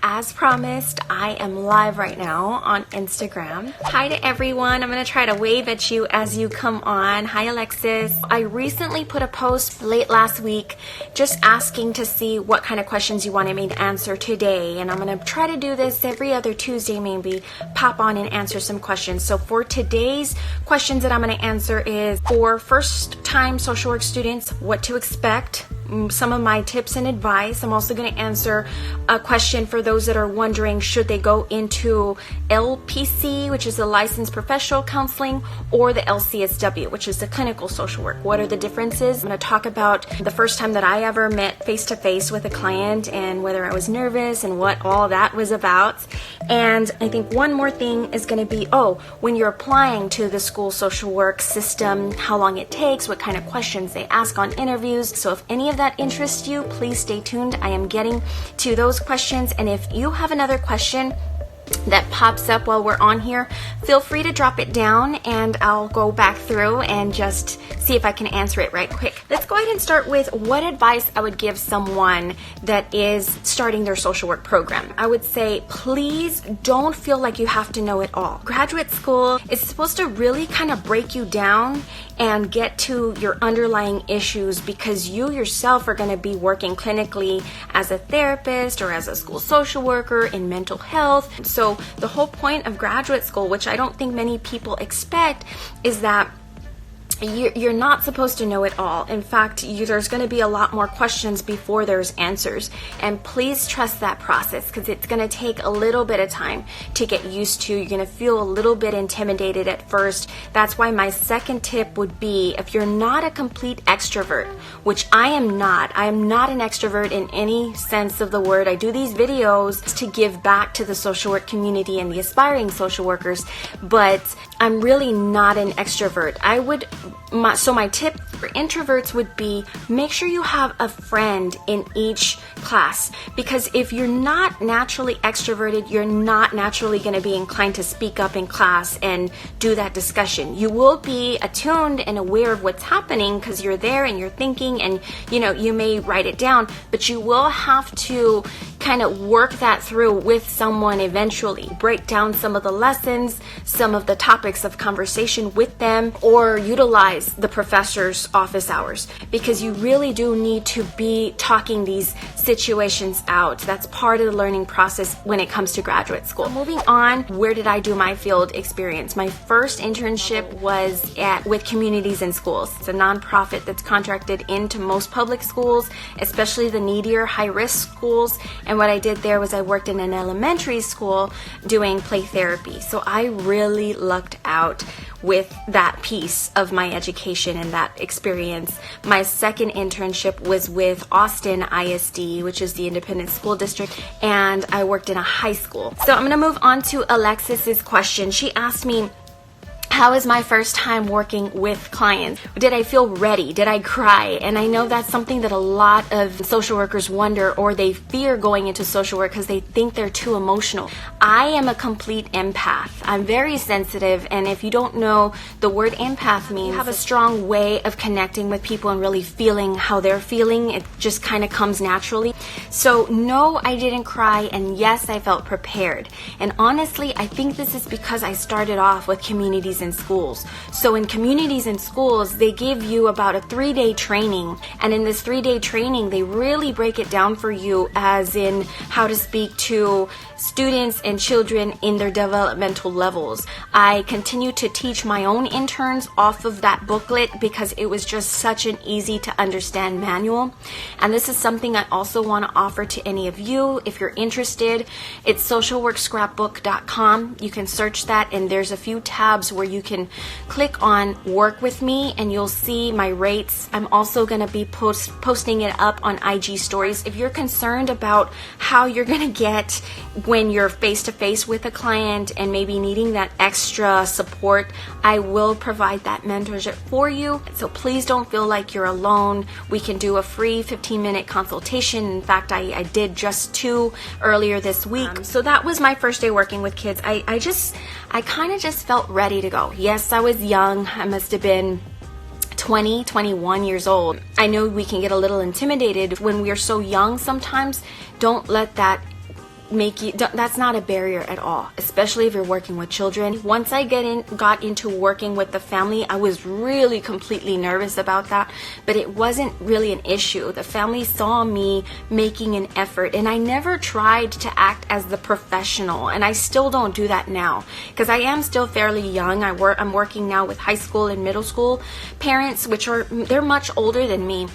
As promised, I am live right now on Instagram. Hi to everyone. I'm going to try to wave at you as you come on. Hi, Alexis. I recently put a post late last week just asking to see what kind of questions you wanted me to answer today. And I'm going to try to do this every other Tuesday, maybe pop on and answer some questions. So for today's questions that I'm going to answer is for first-time social work students, what to expect, some of my tips and advice. I'm also going to answer a question for those that are wondering, should they go into LPC, which is the Licensed Professional Counseling, or the LCSW, which is the Clinical Social Work. What are the differences? I'm going to talk about the first time that I ever met face-to-face with a client and whether I was nervous and what all that was about. And I think one more thing is going to be, when you're applying to the school social work system, how long it takes, what kind of questions they ask on interviews. So if any of that interests you, please stay tuned. I am getting to those questions. And if you have another question that pops up while we're on here, feel free to drop it down and I'll go back through and just see if I can answer it right quick. Let's go ahead and start with what advice I would give someone that is starting their social work program. I would say, please don't feel like you have to know it all. Graduate school is supposed to really kind of break you down and get to your underlying issues, because you yourself are going to be working clinically as a therapist or as a school social worker in mental health. So the whole point of graduate school, which I don't think many people expect, is that you're not supposed to know it all. In fact, there's going to be a lot more questions before there's answers. And please trust that process, because it's going to take a little bit of time to get used to. You're going to feel a little bit intimidated at first. That's why my second tip would be, if you're not a complete extrovert, which I am not an extrovert in any sense of the word. I do these videos to give back to the social work community and the aspiring social workers, but I'm really not an extrovert. So my tip for introverts would be, make sure you have a friend in each class, because if you're not naturally extroverted, you're not naturally going to be inclined to speak up in class and do that discussion. You will be attuned and aware of what's happening because you're there and you're thinking, and you may write it down, but you will have to kind of work that through with someone eventually. Break down some of the lessons, some of the topics of conversation with them, or utilize the professor's office hours, because you really do need to be talking these situations out. That's part of the learning process when it comes to graduate school. Moving on, where did I do my field experience? My first internship was with Communities in Schools. It's a nonprofit that's contracted into most public schools, especially the needier, high-risk schools. And what I did there was I worked in an elementary school doing play therapy. So I really lucked out with that piece of my education and that experience. My second internship was with Austin ISD, which is the independent school district, and I worked in a high school. So I'm going to move on to Alexis's question. She asked me, how is my first time working with clients? Did I feel ready? Did I cry? And I know that's something that a lot of social workers wonder, or they fear going into social work because they think they're too emotional. I am a complete empath. I'm very sensitive, and if you don't know, the word empath means you have a strong way of connecting with people and really feeling how they're feeling. It just kind of comes naturally. So no, I didn't cry, and yes, I felt prepared. And honestly, I think this is because I started off with Communities in Schools. So in Communities in Schools, they give you about a 3-day training, and in this 3-day training, they really break it down for you, as in how to speak to students and children in their developmental levels. I continue to teach my own interns off of that booklet because it was just such an easy to understand manual. And this is something I also want to offer to any of you if you're interested. It's socialworkscrapbook.com. You can search that, and there's a few tabs where you can click on work with me and you'll see my rates. I'm also going to be posting it up on IG stories. If you're concerned about how you're going to get when you're face-to-face with a client and maybe needing that extra support, I will provide that mentorship for you. So please don't feel like you're alone. We can do a free 15-minute consultation. In fact, I did just 2 earlier this week. So that was my first day working with kids. I kind of just felt ready to go. Yes, I was young. I must have been 20, 21 years old. I know we can get a little intimidated when we are so young sometimes. Don't let that that's not a barrier at all, especially if you're working with children. Once I got into working with the family, I was really completely nervous about that, but it wasn't really an issue. The family saw me making an effort, and I never tried to act as the professional, and I still don't do that now because I am still fairly young. I'm working now with high school and middle school parents, they're much older than me.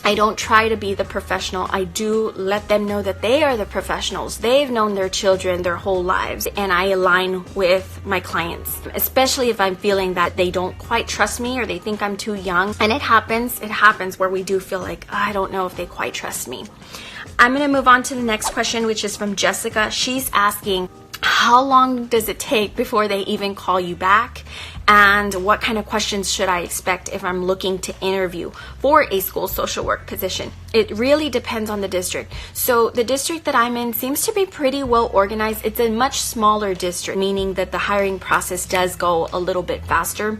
I don't try to be the professional. I do let them know that they are the professionals. They've known their children their whole lives, and I align with my clients, especially if I'm feeling that they don't quite trust me or they think I'm too young. And it happens where we do feel like, I don't know if they quite trust me. I'm going to move on to the next question, which is from Jessica. She's asking, how long does it take before they even call you back? And what kind of questions should I expect if I'm looking to interview for a school social work position? It really depends on the district. So the district that I'm in seems to be pretty well organized. It's a much smaller district, meaning that the hiring process does go a little bit faster.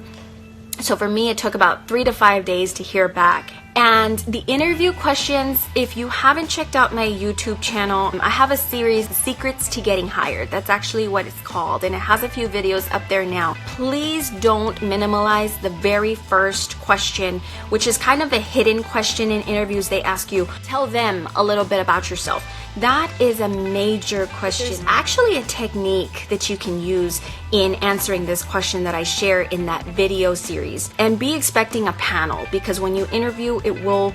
So for me, it took about 3 to 5 days to hear back. And the interview questions, if you haven't checked out my YouTube channel, I have a series, Secrets to Getting Hired. That's actually what it's called, and it has a few videos up there now. Please don't minimalize the very first question, which is kind of a hidden question in interviews. They ask you, tell them a little bit about yourself. That is a major question. There's actually a technique that you can use in answering this question that I share in that video series. And be expecting a panel, because when you interview, it will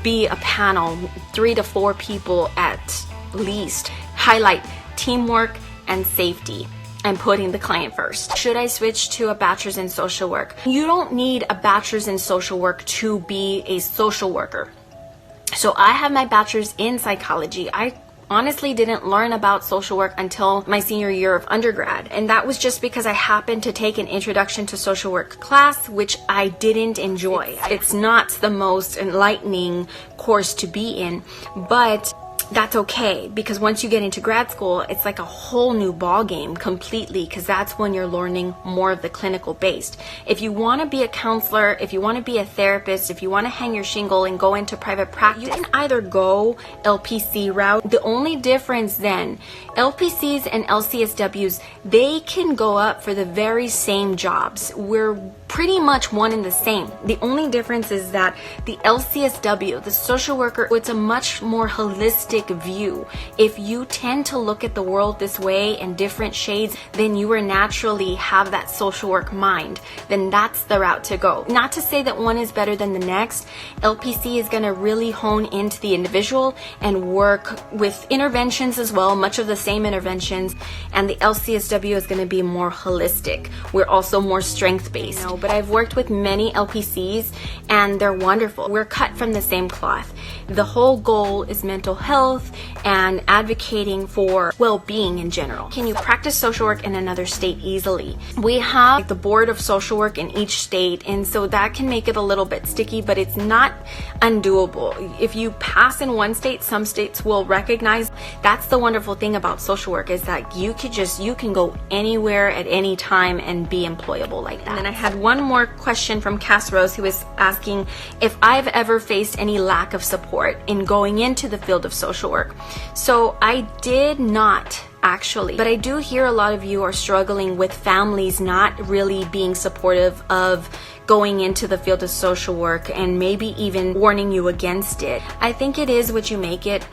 be a panel, 3 to 4 people at least. Highlight teamwork and safety and putting the client first. Should I switch to a bachelor's in social work? You don't need a bachelor's in social work to be a social worker. So I have my bachelor's in psychology. I honestly didn't learn about social work until my senior year of undergrad, and that was just because I happened to take an introduction to social work class, which I didn't enjoy. It's not the most enlightening course to be in, but that's okay, because once you get into grad school, it's like a whole new ball game completely, because that's when you're learning more of the clinical based. If you want to be a counselor, if you want to be a therapist, if you want to hang your shingle and go into private practice, you can either go LPC route. The only difference then, LPCs and LCSWs, they can go up for the very same jobs. We're pretty much one and the same. The only difference is that the LCSW, the social worker, it's a much more holistic view. If you tend to look at the world this way in different shades, then you will naturally have that social work mind. Then that's the route to go. Not to say that one is better than the next. LPC is going to really hone into the individual and work with interventions as well, much of the same interventions. And the LCSW is going to be more holistic. We're also more strength-based. But I've worked with many LPCs and they're wonderful. We're cut from the same cloth. The whole goal is mental health and advocating for well-being in general. Can you practice social work in another state easily? We have the board of social work in each state, and so that can make it a little bit sticky, but it's not undoable. If you pass in one state, some states will recognize. That's the wonderful thing about social work, is that you can go anywhere at any time and be employable like that. And then I had one more question from Cass Rose, who was asking if I've ever faced any lack of support in going into the field of social work. So I did not, actually, but I do hear a lot of you are struggling with families not really being supportive of going into the field of social work and maybe even warning you against it. I think it is what you make it.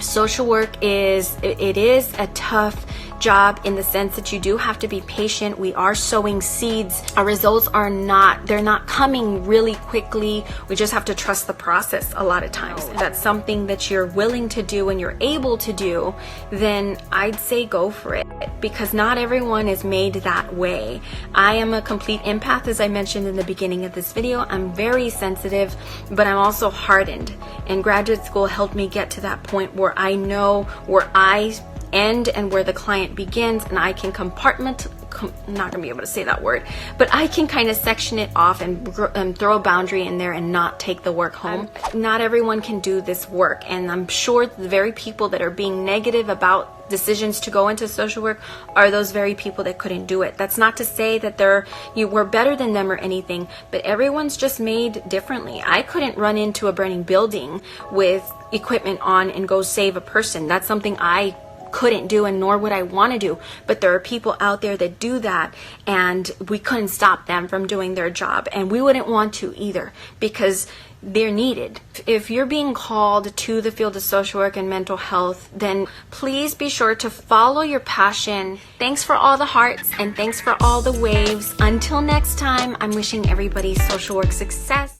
Social work is a tough job in the sense that you do have to be patient. We are sowing seeds. Our results they're not coming really quickly. We just have to trust the process a lot of times. If that's something that you're willing to do and you're able to do, then I'd say go for it, because not everyone is made that way. I am a complete empath, as I mentioned in the beginning of this video. I'm very sensitive, but I'm also hardened. And graduate school helped me get to that point where I know where I end and where the client begins, and I can I'm not gonna be able to say that word, but I can kind of section it off and throw a boundary in there and not take the work home. Not everyone can do this work, and I'm sure the very people that are being negative about decisions to go into social work are those very people that couldn't do it. That's not to say that we're better than them or anything, but everyone's just made differently. I couldn't run into a burning building with equipment on and go save a person. That's something I couldn't do, and nor would I want to do. But there are people out there that do that, and we couldn't stop them from doing their job, and we wouldn't want to either, because they're needed. If you're being called to the field of social work and mental health, then please be sure to follow your passion. Thanks for all the hearts and thanks for all the waves. Until next time, I'm wishing everybody social work success.